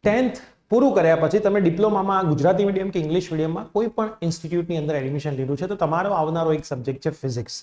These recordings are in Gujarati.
10th પૂરું કર્યા પછી તમે ડિપ્લોમામાં ગુજરાતી મીડિયમ કે ઇંગ્લિશ મીડિયમમાં કોઈ પણ ઇન્સ્ટિટ્યૂટની અંદર એડમિશન લીધું છે તો તમારો આવનારો એક સબ્જેક્ટ છે ફિઝિક્સ.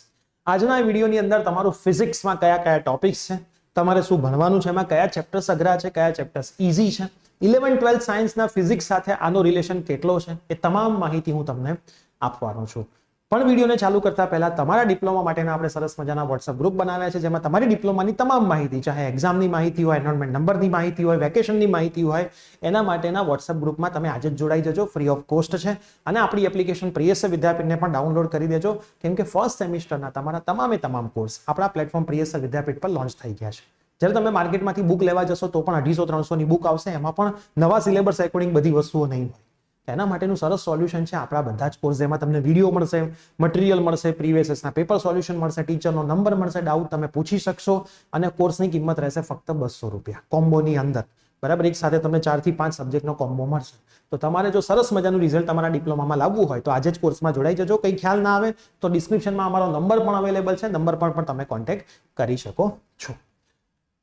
આજના વિડીયોની અંદર તમારું ફિઝિક્સમાં કયા કયા ટોપિક્સ છે, તમારે શું ભણવાનું છે, એમાં કયા ચેપ્ટર્સ અઘરા છે, કયા ચેપ્ટર્સ ઇઝી છે, 11 12 સાયન્સના ફિઝિક્સ સાથે આનો રિલેશન કેટલો છે, એ તમામ માહિતી હું તમને આપવાનો છું. પણ વિડીયોને ચાલુ કરતા પહેલા તમારા ડિપ્લોમા માટેના આપણે સરસ મજાના વોટ્સઅપ ગ્રુપ બનાવ્યા છે જેમાં તમારી ડિપ્લોમાની તમામ માહિતી, ચાહે એક્ઝામની માહિતી હોય, એનરોલમેન્ટ નંબરની માહિતી હોય, વેકેશનની માહિતી હોય, એના માટેના વોટ્સઅપ ગ્રુપમાં તમે આજે જ જોડાઈ જજો. ફ્રી ઓફ કોસ્ટ છે અને આપણી એપ્લિકેશન પ્રિયસ્ય વિદ્યાપીઠને પણ ડાઉનલોડ કરી દેજો કેમ કે ફર્સ્ટ સેમિસ્ટરના તમારા તમામ કોર્સ આપણા પ્લેટફોર્મ પ્રિયસ્ય વિદ્યાપીઠ પર લોન્ચ થઈ ગયા છે. જ્યારે તમે માર્કેટમાંથી બુક લેવા જશો તો પણ 250-300 ની બુક આવશે, એમાં પણ નવા સિલેબસ એકોર્ડિંગ બધી વસ્તુઓ નહીં હોય. એના માટેનું સરસ સોલ્યુશન છે આપણા બધા જ કોર્સ, જેમાં તમને વિડીયો મળશે, મટીરિયલ મળશે, પ્રીવિયસના પેપર સોલ્યુશન મળશે, ટીચરનો નંબર મળશે, ડાઉટ તમે પૂછી શકશો અને કોર્સની કિંમત રહેશે ફક્ત 200 રૂપિયા કોમ્બોની અંદર. બરાબર, એક સાથે તમને 4 થી 5 સબ્જેક્ટનો કોમ્બો મળશે. તો તમારે જો સરસ મજાનું રિઝલ્ટ તમારા ડિપ્લોમામાં લાવવું હોય તો આજે જ કોર્સમાં જોડાઈ જજો. કંઈ ખ્યાલ ના આવે તો ડિસ્ક્રિપ્શનમાં અમારો નંબર પણ અવેલેબલ છે, નંબર પર પણ તમે કોન્ટેક્ટ કરી શકો છો.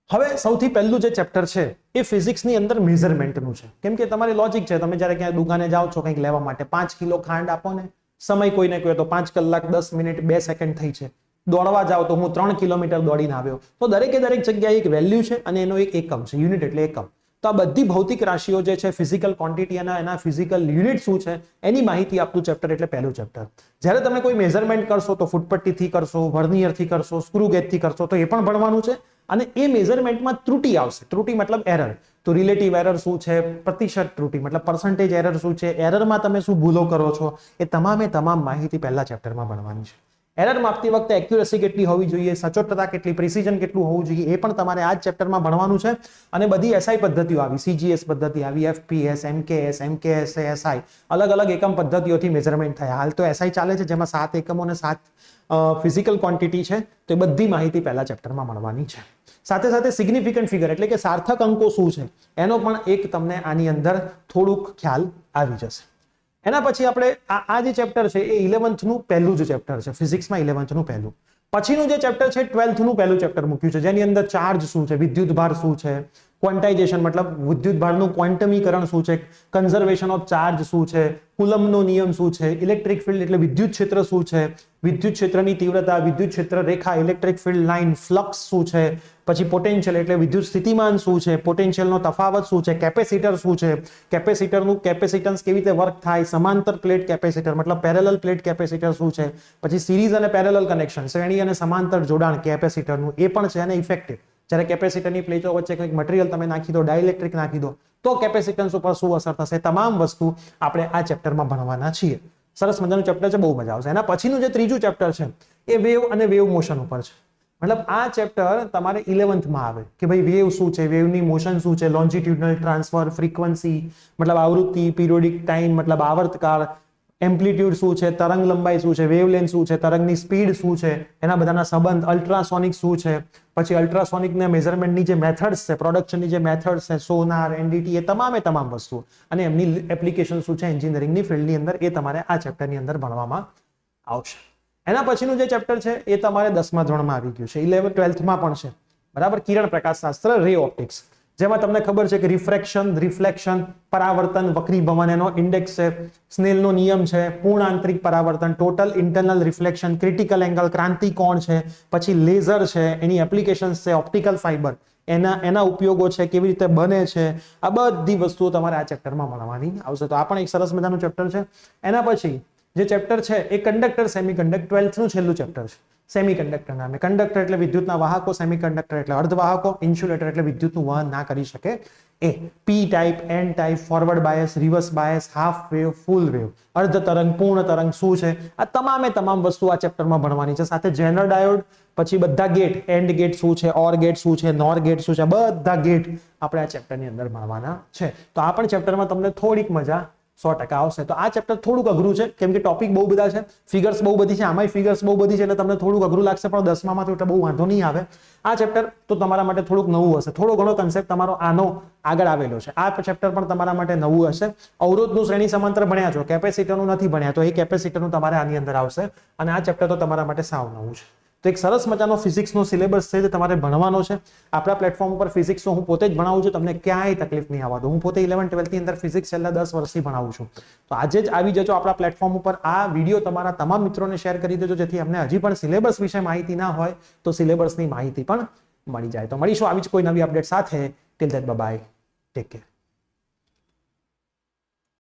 હવે સૌથી પહેલું જે ચેપ્ટર છે એ ફિઝિક્સની અંદર મેઝરમેન્ટનું છે. કેમ કે તમારી લોજિક છે, તમે જ્યારે ક્યાંય દુકાને જાઓ છો કંઈક લેવા માટે, 5 કિલો ખાંડ આપો ને, સમય કોઈને કહે તો 5 કલાક 10 મિનિટ 2 સેકન્ડ થઈ છે. દોડવા જાઓ તો હું 3 કિલોમીટર દોડીને આવ્યો. તો દરેક જગ્યાએ એક વેલ્યુ છે અને એનો એક એકમ છે, યુનિટ એટલે એકમ. તો આ બધી ભૌતિક રાશિઓ જે છે, ફિઝિકલ ક્વોન્ટિટી અને એના ફિઝિકલ યુનિટ શું છે એની માહિતી આપતું ચેપ્ટર એટલે પહેલું ચેપ્ટર. જ્યારે તમે કોઈ મેઝરમેન્ટ કરશો તો ફૂટપટ્ટીથી કરશો, વર્નિયરથી કરશો, સ્ક્રૂ ગેજથી કરશો તો એ પણ ભણવાનું છે. અને એ મેઝરમેન્ટમાં ત્રુટિ આવશે. ત્રુટિ મતલબ એરર. તો રિલેટિવ એરર શું છે, પ્રતિશત ત્રુટિ મતલબ પર્સન્ટેજ એરર શું છે, એરરમાં તમે શું ભૂલો કરો છો, એ તમામ માહિતી પહેલા ચેપ્ટરમાં ભણવાની છે. એરર માપતી વખતે એક્યુરસી કેટલી હોવી જોઈએ, સચોટતા કેટલી, પ્રિસિઝન કેટલું હોવું જોઈએ, એ પણ તમારે આ જ ચેપ્ટરમાં ભણવાનું છે. અને બધી એસઆઈ પદ્ધતિઓ આવી, સીજીએસ પદ્ધતિ આવી, એફપીએસ, એમકેએસ, એસઆઈ, અલગ એકમ પદ્ધતિઓથી મેઝરમેન્ટ થયા. હાલ તો એસઆઈ ચાલે છે જેમાં 7 એકમો અને 7 ફિઝિકલ ક્વોન્ટિટી છે. તો એ બધી માહિતી પહેલા ચેપ્ટરમાં મળવાની છે. સાથે સાથે સિગ્નિફિકન્ટ ફિગર એટલે કે સાર્થક અંકો શું છે એનો પણ એક તમને આની અંદર થોડુંક ખ્યાલ આવી જશે. એના પછી આપણે આ જે ચેપ્ટર છે એ 11th નું પહેલું જ ચેપ્ટર છે, ફિઝિક્સમાં 11th નું પહેલું. પછીનું જે ચેપ્ટર છે 12th નું પહેલું ચેપ્ટર મૂક્યું છે જેની અંદર ચાર્જ શું છે, વિદ્યુત ભાર શું છે, ક્વોન્ટાઇઝેશન મતલબ વિદ્યુત ભારનું ક્વોન્ટમીકરણ શું છે, કન્ઝર્વેશન ઓફ ચાર્જ શું છે, કુલમ્બનો નિયમ શું છે, ઇલેક્ટ્રિક ફિલ્ડ એટલે વિદ્યુત ક્ષેત્ર શું છે, વિદ્યુત ક્ષેત્રની તીવ્રતા, વિદ્યુત ક્ષેત્ર રેખા, ઇલેક્ટ્રિક ફિલ્ડ લાઇન, ફ્લક્સ શું છે, પછી પોટેન્શિયલ એટલે વિદ્યુત સ્થિતિમાન શું છે, પોટેન્શિયલનો તફાવત શું છે, કેપેસિટર શું છે, કેપેસિટરનું કેપેસિટન્સ કેવી રીતે વર્ક થાય, સમાંતર પ્લેટ કેપેસિટર મતલબ પેરેલલ પ્લેટ કેપેસિટર શું છે, પછી સિરીઝ અને પેરેલલ કનેક્શન, શ્રેણી અને સમાંતર જોડાણ કેપેસિટરનું એ પણ છે. અને ઇફેક્ટિવ, જ્યારે કેપેસિટરની પ્લેટો વચ્ચે કંઈક મટીરિયલ તમે નાખી દો, ડાઇલેક્ટ્રિક નાખી દો તો કેપેસિટન્સ ઉપર શું અસર થશે, તમામ વસ્તુ આપણે આ ચેપ્ટરમાં ભણવાના છીએ. સરસ મજાનું ચેપ્ટર છે, બહુ મજા આવશે. એના પછીનું જે ત્રીજું ચેપ્ટર છે એ વેવ અને વેવ મોશન ઉપર છે. મતલબ આ ચેપ્ટર તમારે 11th માં આવે કે ભાઈ વેવ શું છે, વેવની મોશન શું છે, લોન્જિટ્યુડનલ ટ્રાન્સફર, ફ્રીક્વન્સી મતલબ આવૃત્તિ, પિરિયોડિક ટાઈમ મતલબ આવર્તકાળ, એમ્પ્લિટ્યુડ શું છે, તરંગ લંબાઈ શું છે, વેવલેન્થ શું છે, તરંગની સ્પીડ શું છે, એના બધાના સંબંધ, અલ્ટ્રાસોનિક શું છે, પછી અલ્ટ્રાસોનિકના મેઝરમેન્ટની જે મેથડ્સ છે, પ્રોડક્શનની જે મેથડ્સ છે, સોનાર, એનડીટી, એ તમામ વસ્તુઓ અને એમની એપ્લિકેશન શું છે એન્જિનિયરિંગની ફિલ્ડની અંદર, એ તમારે આ ચેપ્ટરની અંદર ભણવામાં આવશે. એના પછીનું જે ચેપ્ટર છે એ તમારે 10મા ધોરણમાં આવી ગયું છે, 11th 12thમાં પણ છે. બરાબર, કિરણ પ્રકાશશાસ્ત્ર, રે ઓપ્ટિક્સ, જેમાં તમને ખબર છે કે રિફ્રેક્શન, રિફ્લેક્શન, પરાવર્તન, વક્રીભવન એનો ઇન્ડેક્સ છે, સ્નેલનો નિયમ છે, પૂર્ણ આંતરિક પરાવર્તન, total internal reflection, critical angle, ક્રાંતિ કોણ છે, પછી લેઝર છે, એની એપ્લિકેશન્સ છે, ઓપ્ટિકલ ફાઇબર એના ઉપયોગો છે, કેવી રીતે બને છે, આ બધી વસ્તુઓ તમારે આ ચેપ્ટરમાં ભણવાની આવશે. તો આ પણ એક સરસ મજાનું ચેપ્ટર છે. એના પછી જે ચેપ્ટર છે એ કંડક્ટર સેમિકન્ડક્ટર, 12th નું છેલ્લું ચેપ્ટર છે. સેમિકન્ડક્ટર નામે, કંડક્ટર એટલે વિદ્યુતના વાહકો, સેમિકન્ડક્ટર એટલે અર્ધવાહકો, ઇન્સ્યુલેટર એટલે વિદ્યુતનું વહન ના કરી શકે એ. P type, N type, forward bias, reverse bias, half wave, full wave, અર્ધ તરંગ, પૂર્ણ તરંગ શું છે, આ તમામ વસ્તુ આ ચેપ્ટરમાં ભણવાની છે. સાથે જેનર ડાયોડ, પછી બધા ગેટ, એન્ડ ગેટ શું છે, ઓર ગેટ શું છે, નોર ગેટ શું છે, બધા ગેટ આપણે આ ચેપ્ટરની અંદર ભણવાના છે. તો આ પણ ચેપ્ટરમાં તમને થોડીક મજા 100% આવશે. તો આ ચેપ્ટર થોડુંક અઘરું છે કેમ કે ટોપિક બહુ બધા છે, ફિગર્સ બહુ બધી છે, આમાંય ફિગર્સ બહુ બધી છે એટલે તમને થોડુંક અઘરું લાગશે, પણ 10મામાં તો એટલે બહુ વાંધો નહીં આવે. આ ચેપ્ટર તો તમારા માટે થોડુંક નવું હશે, થોડો ઘણો કન્સેપ્ટ તમારો આનો આગળ આવેલો છે. આ ચેપ્ટર પણ તમારા માટે નવું હશે. અવરોધનું શ્રેણી સમાંતર ભણ્યા છો, કેપેસિટરનું નથી ભણ્યા, તો એ કેપેસિટરનું તમારે આની અંદર આવશે અને આ ચેપ્ટર તો તમારા માટે સાવ નવું છે. તો એક સરસ મજાનો ફિઝિક્સનો સિલેબસ છે જે તમારે ભણવાનો છે. આપણા પ્લેટફોર્મ ઉપર ફિઝિક્સનો હું પોતે જ ભણાવું છું, તમને ક્યાંય તકલીફ નહીં આવવા દો. હું પોતે 11-12 ની અંદર ફિઝિક્સ છેલ્લા 10 વર્ષથી ભણાવું છું. તો આજે જ આવી જજો આપણા પ્લેટફોર્મ ઉપર. આ વિડીયો તમારા તમામ મિત્રોને શેર કરી દેજો, જેથી અમને હજી પણ સિલેબસ વિશે માહિતી ના હોય તો સિલેબસની માહિતી પણ મળી જાય. તો મળીશું આવી જ કોઈ નવી અપડેટ સાથે. Till then bye bye, take care.